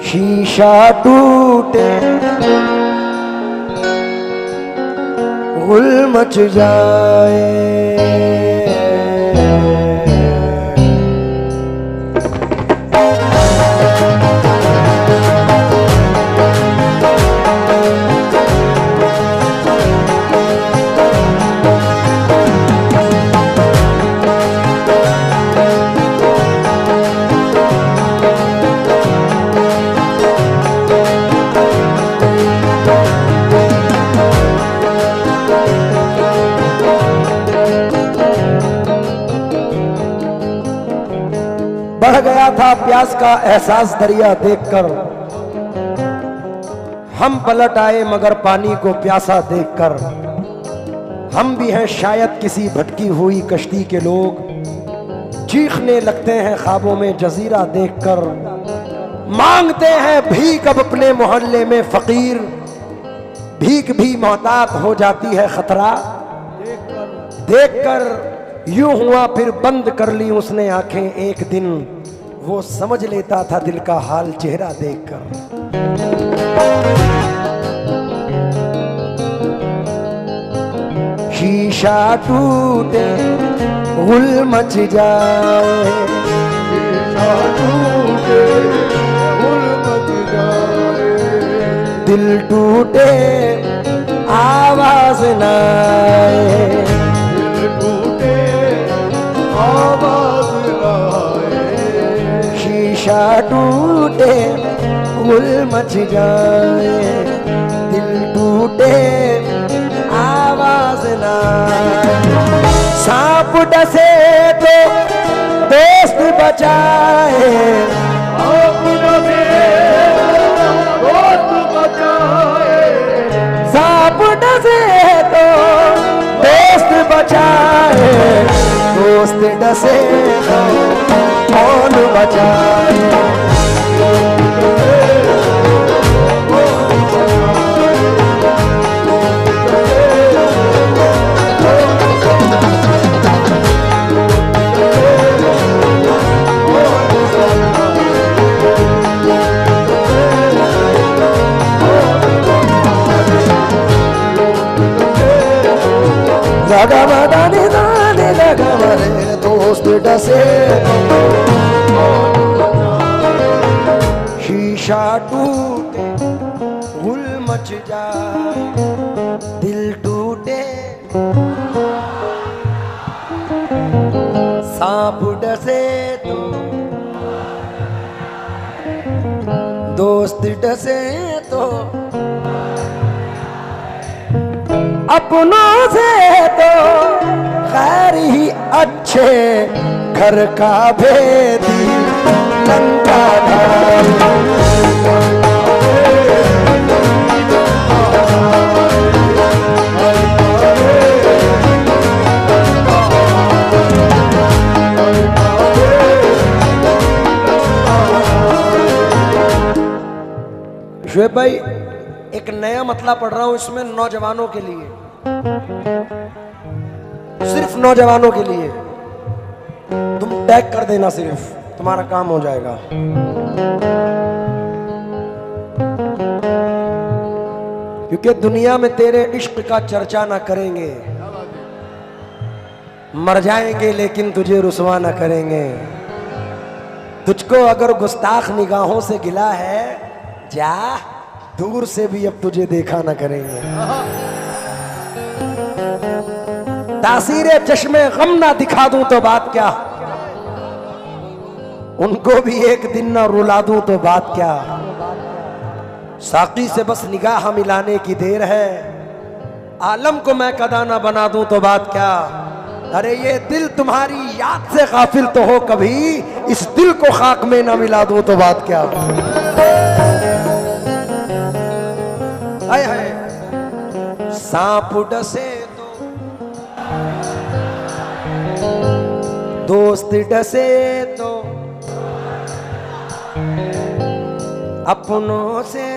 शीशा टूटे गुल मच जाए। बढ़ गया था प्यास का एहसास दरिया देखकर, हम पलट आए मगर पानी को प्यासा देखकर। हम भी हैं शायद किसी भटकी हुई कश्ती के लोग, चीखने लगते हैं ख्वाबों में जजीरा देखकर। मांगते हैं भीख अब अपने मोहल्ले में फकीर, भीख भी मोहतात हो जाती है खतरा देखकर। यूं हुआ फिर बंद कर ली उसने आंखें एक दिन, वो समझ लेता था दिल का हाल चेहरा देखकर। शीशा टूटे गुल मच जाए, शीशा टूटे गुल मच जाए। दिल टूटे आवाज ना आए, दिल टूटे आवाज ना आए। शीशा टूटे गुल मच जाए, दिल टूटे आवाज ना आए। सांप डसे तो दोस्त बचाए, सांप डसे दोस्त बचाए। सांप डसे तो दोस्त बचाए, दोस्त डसे तो कौन बचाए। लगा मदानी दानी लगा मरे दोस्त डसे, शीशा टूटे गुल मच जाए। दिल टूटे सांप डसे तो दोस्त डसे तो अपनों से तो खैर ही अच्छे, घर का भेदी लंका था। शुएब भाई एक नया मतला पढ़ रहा हूं इसमें नौजवानों के लिए, सिर्फ नौजवानों के लिए। तुम टैग कर देना, सिर्फ तुम्हारा काम हो जाएगा। क्योंकि दुनिया में तेरे इश्क का चर्चा ना करेंगे, मर जाएंगे लेकिन तुझे रुसवा ना करेंगे। तुझको अगर गुस्ताख निगाहों से गिला है, जा दूर से भी अब तुझे देखा ना करेंगे। तासीरे चश्मे गम ना दिखा दूं तो बात क्या, उनको भी एक दिन ना रुला दूं तो बात क्या। साकी से बस निगाह मिलाने की देर है, आलम को मैं कदा ना बना दूं तो बात क्या। अरे ये दिल तुम्हारी याद से गाफिल तो हो कभी, इस दिल को खाक में ना मिला दूं तो बात क्या। हाय हाय सांप डसे तो दोस्त डसे तो अपनों से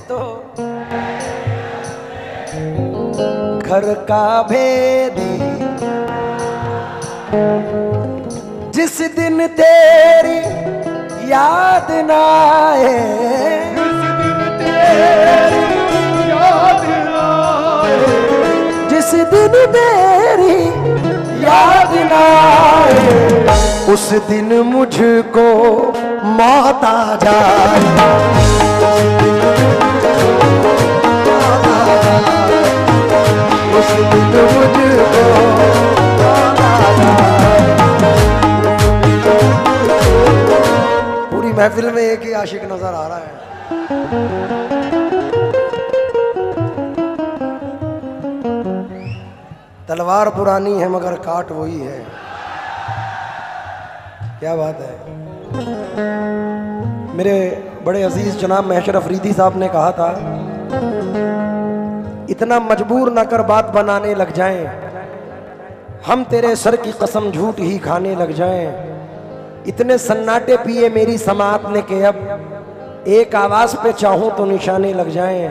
तो घर का भेदी। जिस दिन तेरी याद ना आए, उस दिन मुझको मौत आ जाए, उस दिन मुझको मौत आ जाए। पूरी महफिल में एक ही आशिक नजर आ रहा है। तलवार पुरानी है मगर काट वही है। क्या बात है। मेरे बड़े अजीज जनाब महशर अफरीदी साहब ने कहा था, इतना मजबूर ना कर बात बनाने लग जाएं, हम तेरे सर की कसम झूठ ही खाने लग जाएं। इतने सन्नाटे पिए मेरी समात ने के अब एक आवाज पे चाहूं तो निशाने लग जाएं।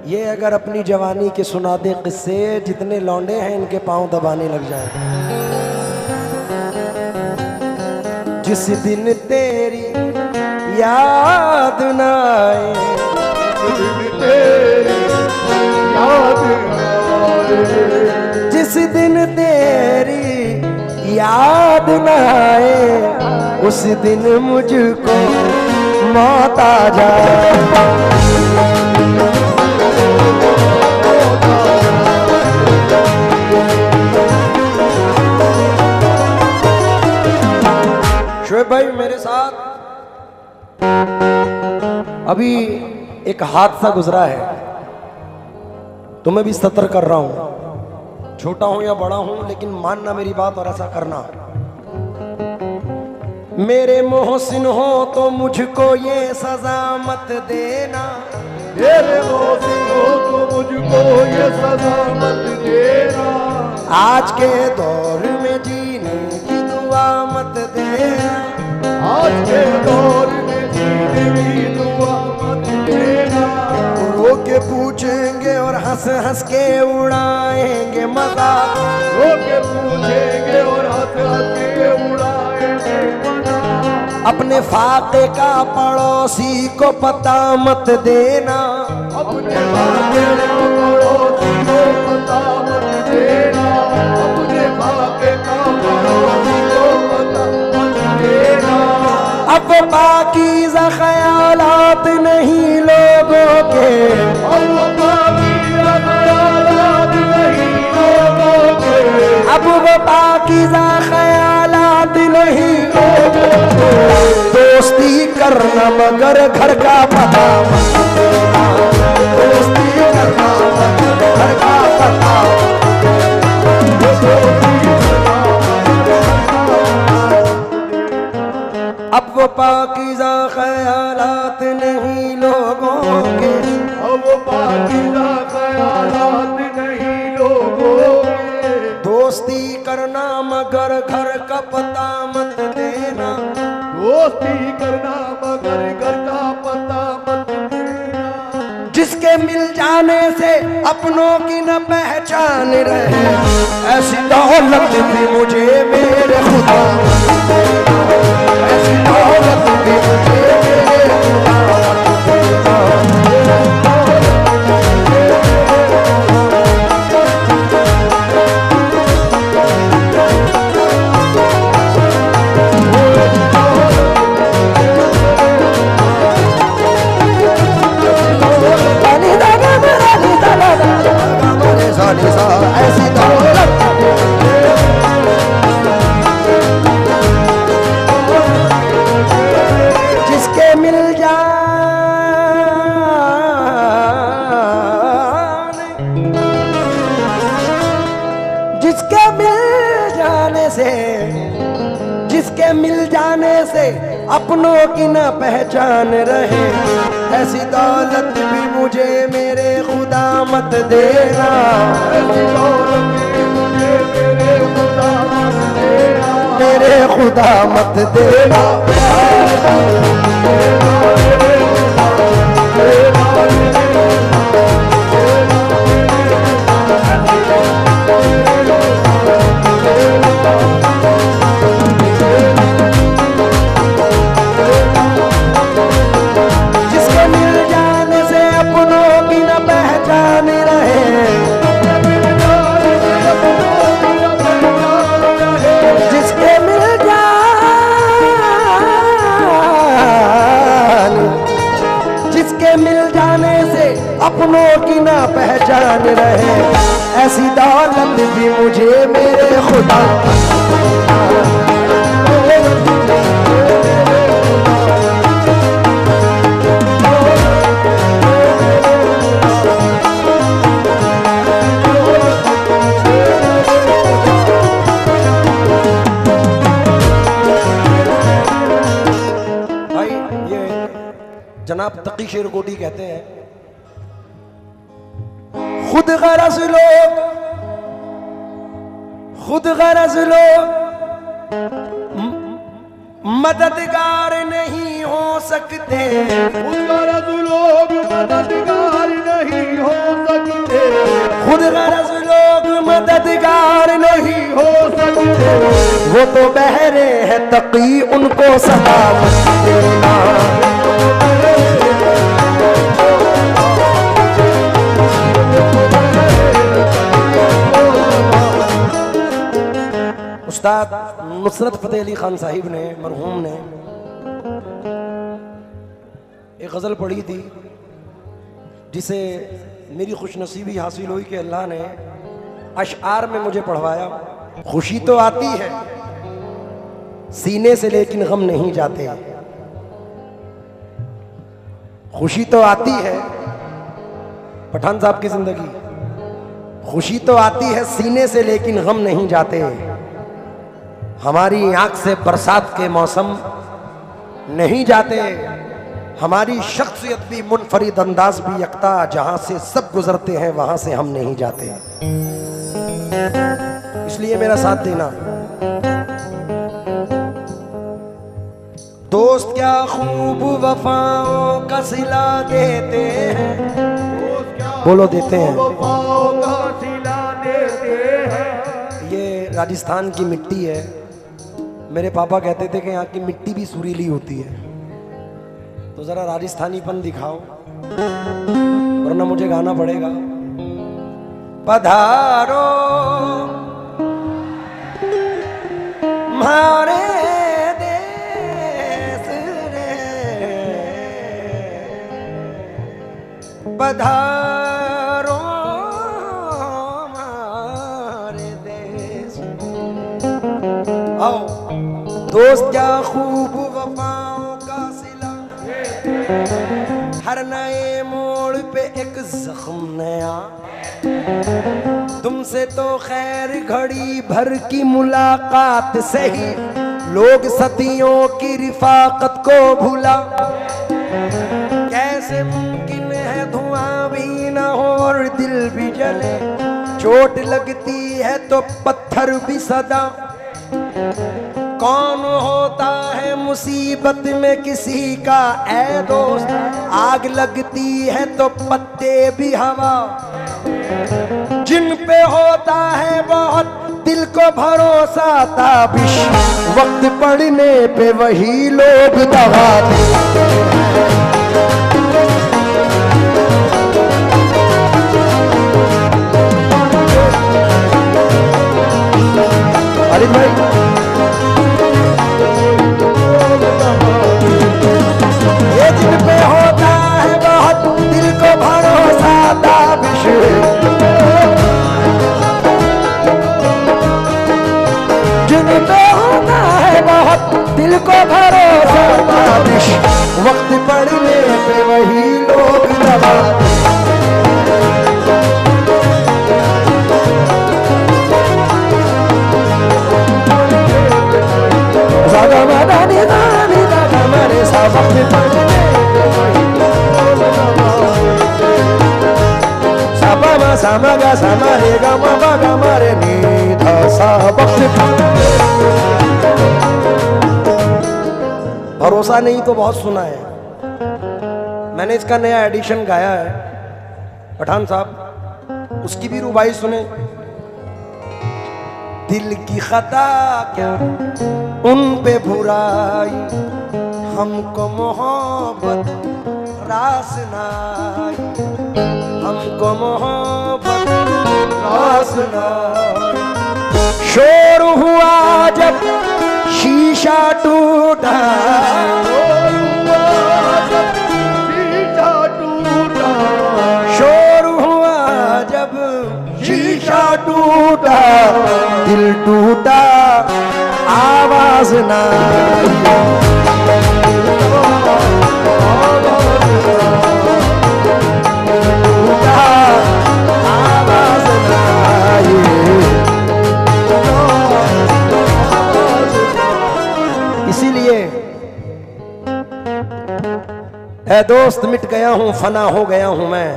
ये अगर अपनी जवानी के सुना दे किस्से, जितने लौंडे हैं इनके पांव दबाने लग जाएं। जिस दिन तेरी याद न आए, जिस दिन तेरी याद न आए, उस दिन मुझको मौत आ जाए। शोएब भाई, मेरे साथ अभी एक हादसा गुजरा है, तो मैं भी सतर कर रहा हूं। छोटा हूं या बड़ा हूं, लेकिन मानना मेरी बात और ऐसा करना। मेरे मोहसिन हो तो मुझको ये सजा मत देना, मेरे मोहसिन हो तो मुझको ये सजा मत देना। आज के दौर में जीने की दुआ मत देना, आज के दौर में जीने की दुआ मत देना। रो के पूछेंगे और हंस हंस के उड़ाएंगे मजाक, रो के पूछेंगे और हंस हंस के उड़ाएंगे मजाक। अपने फाके का पड़ोसी को पता मत देना, अपने फाके का पड़ोसी को पता मत देना। अपने फाके का पड़ोसी को पता मत देना। अब पाकीज़ा ख़यालात नहीं लोगों के, अब पाकीज़ा ख़यालात नहीं लोगों के। अब वो पाकीज़ा ख़यालात नहीं लोगों के। दोस्ती करना मगर घर का पता मत देना, दोस्ती करना मगर घर का पता। अब वो पाकीज़ा ख़यालात नहीं लोगों के, अब पाकीज़ा ख़यालात नहीं लोगों के। दोस्ती करना मगर घर का पता मत देना, दोस्ती करना मगर घर का पता मत देना। जिसके मिल जाने से अपनों की न पहचान रहे, ऐसी दौलत भी मुझे मेरे खुदा मत देना, ऐसी दौलत भी मुझे मेरे खुदा मत देना। ऐसी दौलत जिसके मिल जिसके मिल जाने से अपनों की न पहचान रहे, ऐसी दौलत भी मुझे मेरे खुदा मत देना, ऐसी दौलत भी मुझे मेरे खुदा मत देना। मेरे खुदा मत देना। जिसके मिल जाने से अपनों की न पहचान रहे, जिसके मिल जाने अपनों की ना पहचान रहे, ऐसी दौलत भी मुझे मेरे खुदा। भाई ये जनाब तकी शेरकोटी कहते हैं, खुद गरज लोग मददगार नहीं हो सकते, खुद गरज लोग मददगार नहीं हो सकते, खुद गरज लोग मददगार नहीं हो सकते। वो तो बहरे हैं तकी उनको सलामत देना। उस्ताद नुसरत फतेह अली खान साहिब ने, मरहूम ने, एक गज़ल पढ़ी थी जिसे मेरी खुशनसीबी हासिल हुई कि अल्लाह ने अशआर में मुझे पढ़वाया। खुशी तो आती है सीने से लेकिन गम नहीं जाते, खुशी तो आती है पठान साहब की जिंदगी, खुशी तो आती है सीने से लेकिन गम नहीं जाते। हमारी आंख से बरसात के मौसम नहीं जाते, हमारी शख्सियत भी मुनफरिद अंदाज भी यकता, जहां से सब गुजरते हैं वहां से हम नहीं जाते। इसलिए मेरा साथ देना। दोस्त क्या खूब वफाओं का सिला देते हैं, बोलो देते हैं। वफाओं का सिला देते हैं। ये राजस्थान की मिट्टी है। मेरे पापा कहते थे कि यहाँ की मिट्टी भी सुरीली होती है, तो जरा राजस्थानीपन दिखाओ वरना मुझे गाना पड़ेगा। पधारो मारे देश रे, पधारो मारे देश। आओ दोस्त क्या खूब वफाओं का सिला, हर नए मोड़ पे एक जख्म नया, तुमसे तो खैर घड़ी भर की मुलाकात से ही लोग सदियों की रिफाकत को भूला। कैसे मुमकिन है धुआं भी न हो और दिल भी जले, चोट लगती है तो पत्थर भी सदा। कौन होता है मुसीबत में किसी का ऐ दोस्त, आग लगती है तो पत्ते भी हवा। जिन पे होता है बहुत दिल को भरोसा ताबिश, वक्त पड़ने पे वही लोग दवा दे। अरे भाई ये जिन पे होता है बहुत दिल को भरोसा ताबिश, जिन पे होता है बहुत दिल को भरोसा ताबिश, वक्त पड़ने पे वही लोग दबा। भरोसा नहीं तो बहुत सुना है। मैंने इसका नया एडिशन गाया है पठान साहब, उसकी भी रुबाई सुने। दिल की खता क्या उन पे बुराई, हमको मोहब्बत रास नाई, हमको मोहब्बत रास नाई। शोर हुआ जब शीशा टूटा, शीशा टूटा, दिल टूटा आवाज ना आई। टूटा आवाज ना आई। इसीलिए ऐ दोस्त मिट गया हूं, फना हो गया हूं मैं,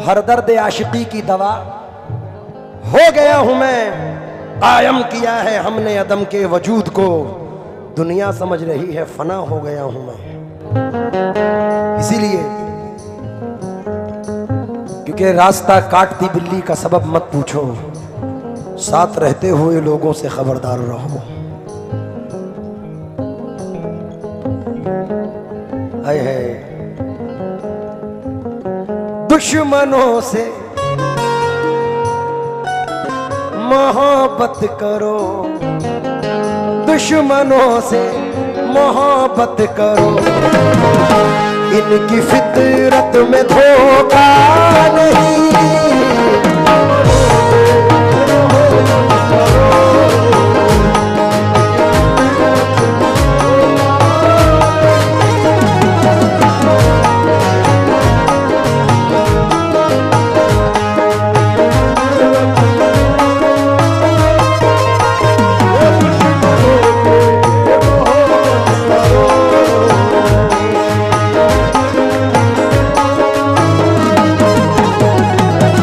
हर दर्द आशिकी की दवा हो गया हूं मैं। कायम किया है हमने अदम के वजूद को, दुनिया समझ रही है फना हो गया हूं मैं। इसीलिए क्योंकि रास्ता काटती बिल्ली का सबब मत पूछो, साथ रहते हुए लोगों से खबरदार रहो। हाय हाय दुश्मनों से मोहब्बत करो, दुश्मनों से मोहब्बत करो, इनकी फितरत में धोखा नहीं।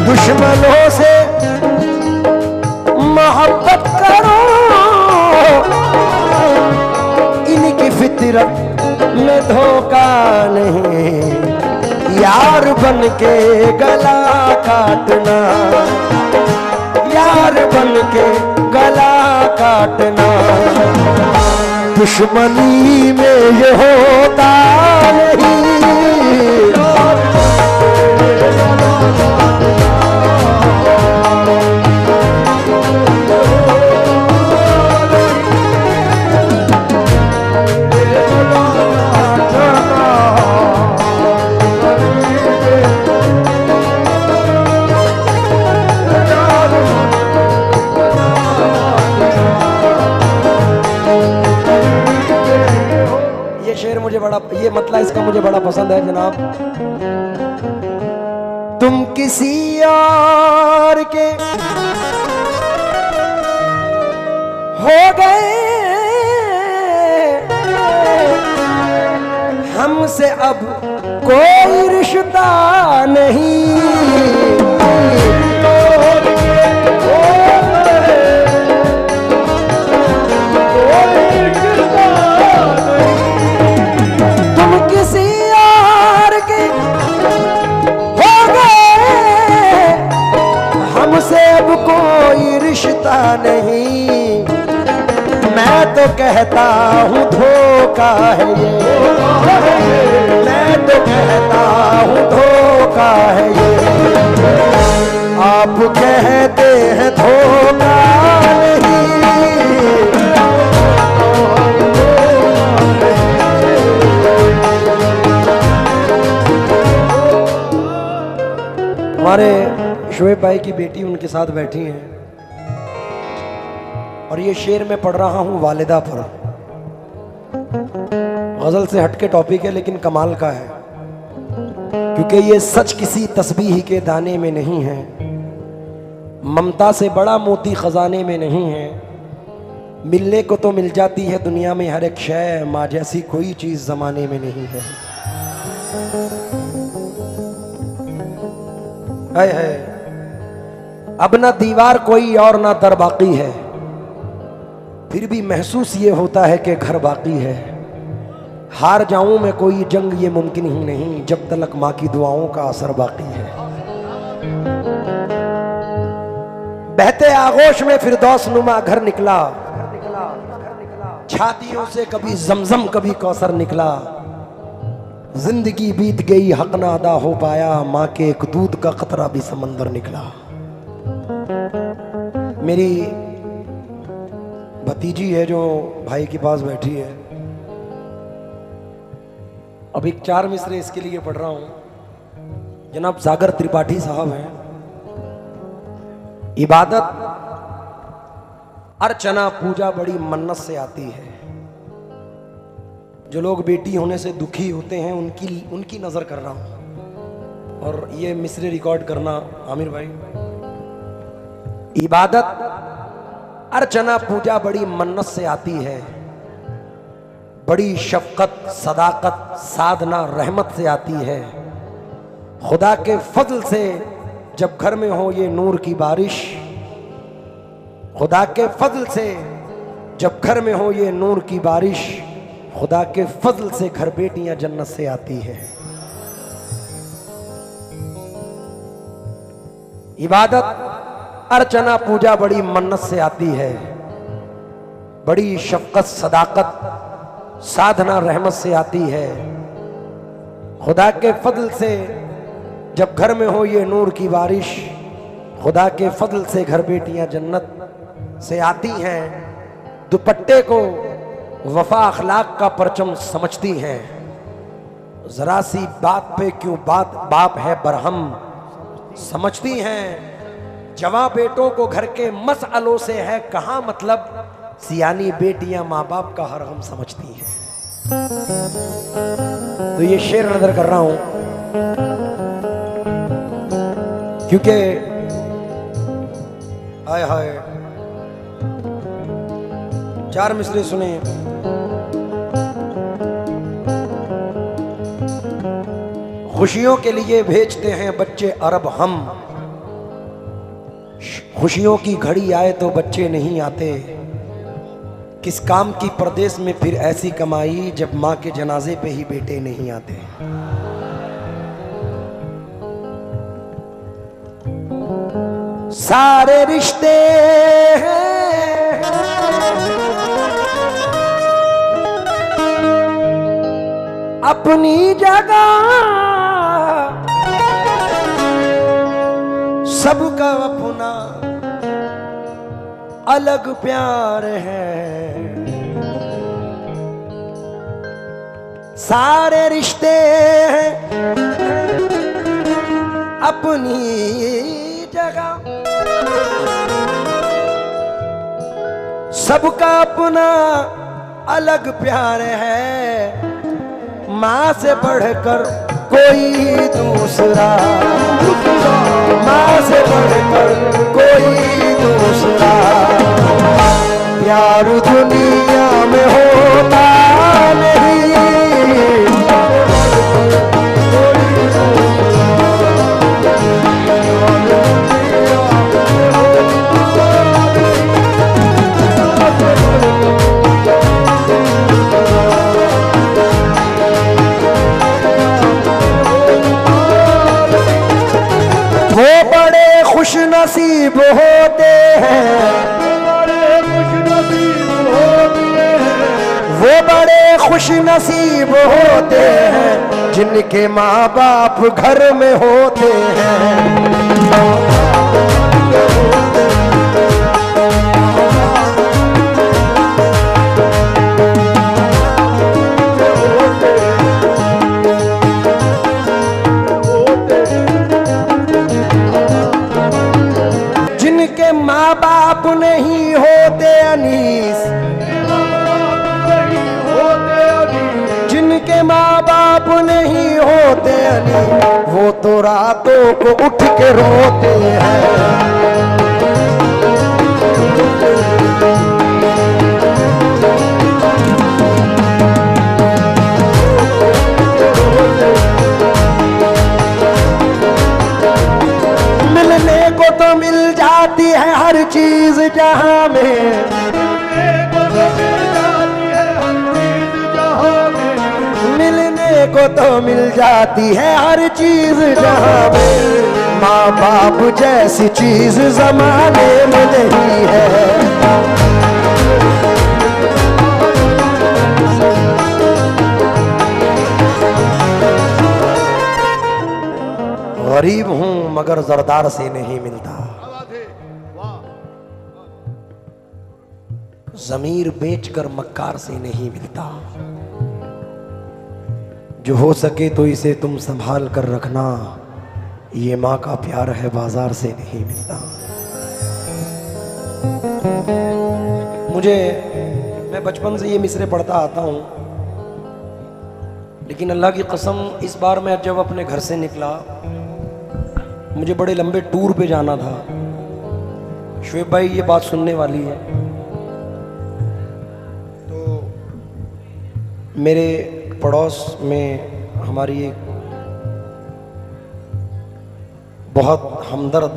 दुश्मनों से मोहब्बत करो, इनकी फितरत में धोखा नहीं। यार बन के गला काटना, यार बन के गला काटना, दुश्मनी में ये होता नहीं। ये मतलब इसका मुझे बड़ा पसंद है जनाब। तुम किसी और के हो गए, हमसे अब कोई रिश्ता नहीं। अब कोई रिश्ता नहीं, मैं तो कहता हूँ धोखा है ये, मैं तो कहता हूँ धोखा है ये। आप कहते हैं धोखा नहीं। हमारे शोएब भाई की बेटी उनके साथ बैठी हैं और ये शेर मैं पढ़ रहा हूं वालिदा पर। गजल से हटके टॉपिक है लेकिन कमाल का है, क्योंकि ये सच किसी तस्बीह के दाने में नहीं है, ममता से बड़ा मोती खजाने में नहीं है। मिलने को तो मिल जाती है दुनिया में हर एक शय, माँ जैसी कोई चीज जमाने में नहीं है। हाय हाय अब ना दीवार कोई और ना दर बाकी है, फिर भी महसूस ये होता है कि घर बाकी है। हार जाऊं मैं कोई जंग ये मुमकिन ही नहीं, जब तक माँ की दुआओं का असर बाकी है। बहते आगोश में फिरदौस नुमा घर निकला, छातियों से कभी जमजम कभी कौसर निकला। जिंदगी बीत गई हक ना अदा हो पाया, माँ के एक दूध का कतरा भी समंदर निकला। मेरी भतीजी है जो भाई के पास बैठी है, अब एक 4 मिसरे इसके लिए पढ़ रहा हूं। जनाब सागर त्रिपाठी साहब हैं। इबादत अर्चना पूजा बड़ी मन्नत से आती है। जो लोग बेटी होने से दुखी होते हैं उनकी नजर कर रहा हूं। और ये मिसरे रिकॉर्ड करना आमिर भाई। इबादत अर्चना पूजा बड़ी मन्नत से आती है, बड़ी शफकत सदाकत साधना रहमत से आती है। खुदा के फजल से जब घर में हो ये नूर की बारिश, खुदा के फजल से जब घर में हो ये नूर की बारिश, खुदा के फजल से घर बेटियां जन्नत से आती है। इबादत अर्चना पूजा बड़ी मन्नत से आती है, बड़ी शफकत सदाकत साधना रहमत से आती है। खुदा के फजल से जब घर में हो ये नूर की बारिश, खुदा के फजल से घर बेटियां जन्नत से आती हैं। दुपट्टे को वफा अखलाक का परचम समझती हैं। जरा सी बात पे क्यों बाप है बरहम समझती हैं। जवां बेटों को घर के मसअलों से है कहां मतलब, सियानी बेटियां माँ बाप का हरगम समझती हैं। तो ये शेर नजर कर रहा हूं क्योंकि हाय हाय 4 मिसरे सुने। खुशियों के लिए भेजते हैं बच्चे अरब हम, खुशियों की घड़ी आए तो बच्चे नहीं आते। किस काम की परदेश में फिर ऐसी कमाई जब माँ के जनाजे पे ही बेटे नहीं आते। सारे रिश्ते अपनी जगह, सबका अपना अलग प्यार है। सारे रिश्ते अपनी जगह, सबका अपना अलग प्यार है। माँ से बढ़कर कोई दूसरा, माँ से बढ़कर कोई दूसरा प्यार दुनिया में होता नहीं। खुश नसीब होते हैं, वो बड़े खुश नसीब होते हैं जिनके माँ बाप घर में होते हैं। माँ बाप नहीं होते अनीस, जिनके माँ बाप नहीं होते अनीस, वो तो रातों को उठ के रोते हैं। मिलने को तो मिल जाती है हर चीज जहां में, मिलने को तो मिल जाती है हर चीज जहां में। माँ बाप जैसी चीज जमाने में नहीं है। गरीब हूं मगर जरदार से नहीं मिलता, ज़मीर बेचकर मक्कार से नहीं मिलता। जो हो सके तो इसे तुम संभाल कर रखना, ये माँ का प्यार है बाजार से नहीं मिलता। मैं बचपन से ये मिसरे पढ़ता आता हूँ, लेकिन अल्लाह की कसम इस बार मैं जब अपने घर से निकला, मुझे बड़े लंबे टूर पे जाना था। शुएब भाई ये बात सुनने वाली है। तो मेरे पड़ोस में हमारी एक बहुत हमदर्द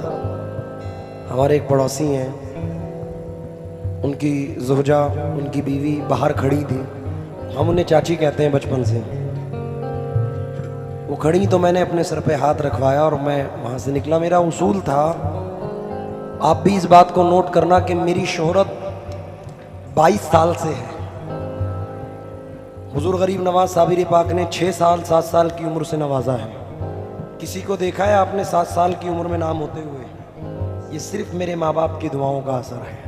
हमारे एक पड़ोसी हैं, उनकी ज़ोजा, उनकी बीवी बाहर खड़ी थी। हम उन्हें चाची कहते हैं बचपन से। वो खड़ी तो मैंने अपने सर पे हाथ रखवाया और मैं वहाँ से निकला। मेरा उसूल था, आप भी इस बात को नोट करना कि मेरी शोहरत 22 साल से है। हुजूर गरीब नवाज साबिर पाक ने 6 साल 7 साल की उम्र से नवाजा है। किसी को देखा है आपने 7 साल की उम्र में नाम होते हुए? ये सिर्फ मेरे माँ बाप की दुआओं का असर है।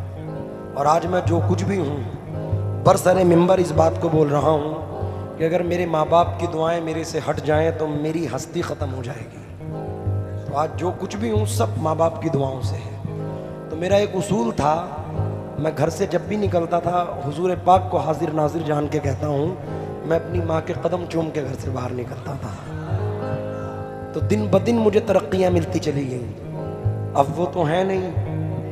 और आज मैं जो कुछ भी हूँ, बरसरे मिंबर इस बात को बोल रहा हूँ कि अगर मेरे माँ बाप की दुआएं मेरे से हट जाएं तो मेरी हस्ती ख़त्म हो जाएगी। तो आज जो कुछ भी हूँ सब माँ बाप की दुआओं से है। तो मेरा एक उसूल था, मैं घर से जब भी निकलता था हुजूर पाक को हाजिर नाजिर जान के कहता हूँ, मैं अपनी माँ के कदम चूम के घर से बाहर निकलता था। तो दिन ब दिन मुझे तरक्कियाँ मिलती चली गई। अब वो तो है नहीं।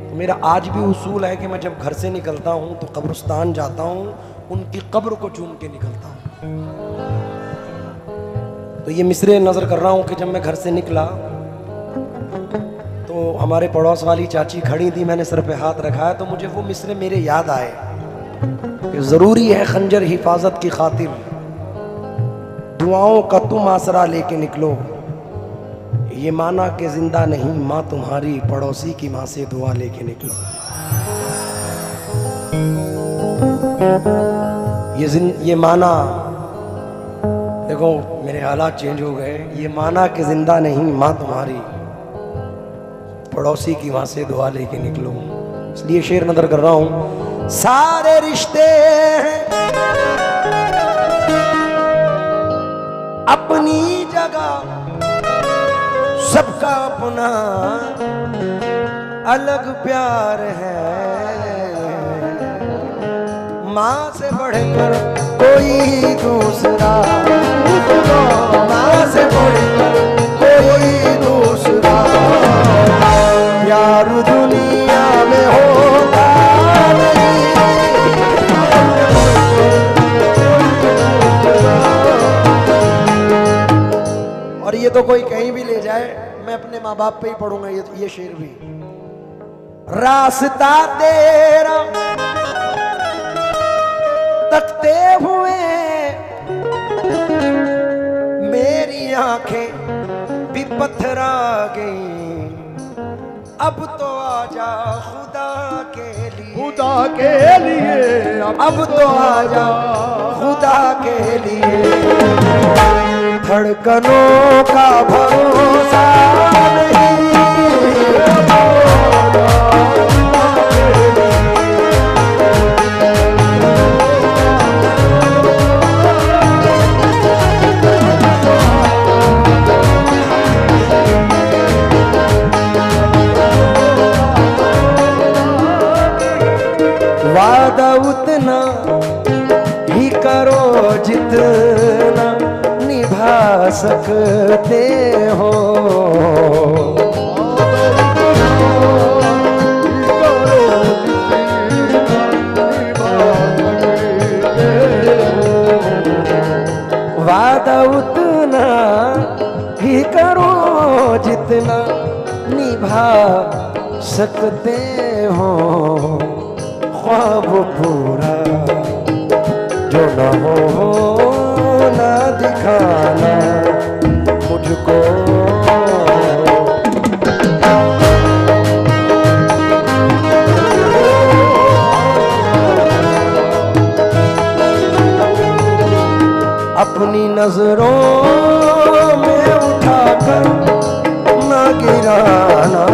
तो मेरा आज भी उसूल है कि मैं जब घर से निकलता हूँ तो कब्रिस्तान जाता हूँ, उनकी कब्र को चूम के निकलता हूँ। तो ये मिसरे नज़र कर रहा हूँ कि जब मैं घर से निकला तो हमारे पड़ोस वाली चाची खड़ी थी, मैंने सर पे हाथ रखा है तो मुझे वो मिसरे मेरे याद आए कि ज़रूरी है खंजर हिफाजत की खातिर, दुआओं का तुम आसरा लेके निकलो। ये माना कि जिंदा नहीं माँ तुम्हारी, पड़ोसी की माँ से दुआ लेके निकलो। ये माना, देखो मेरे हालात चेंज हो गए। ये माना कि जिंदा नहीं माँ तुम्हारी, पड़ोसी की माँ से दुआ लेके निकलो। इसलिए शेर नजर कर रहा हूं। सारे रिश्ते अपनी जगह, सबका अपना अलग प्यार है। माँ से बढ़कर कोई दूसरा, माँ से बढ़कर कोई दूसरा प्यार दुनिया में होता नहीं। और ये तो कोई कहीं भी ले जाए, मैं अपने माँ बाप पे ही पढ़ूंगा ये शेर भी। रास्ता तेरा तकते हुए मेरी आंखें भी पत्थरा गई। अब तो आजा खुदा के लिए, खुदा के लिए, अब तो आजा खुदा के लिए। धड़कनों का भरोसा नहीं, वादा उतना ही करो जितना निभा सकते हो। वादा उतना ही करो जितना निभा सकते हो। ख्वाब पूरा जो न हो ना दिखाना मुझको। अपनी नजरों में उठाकर ना गिराना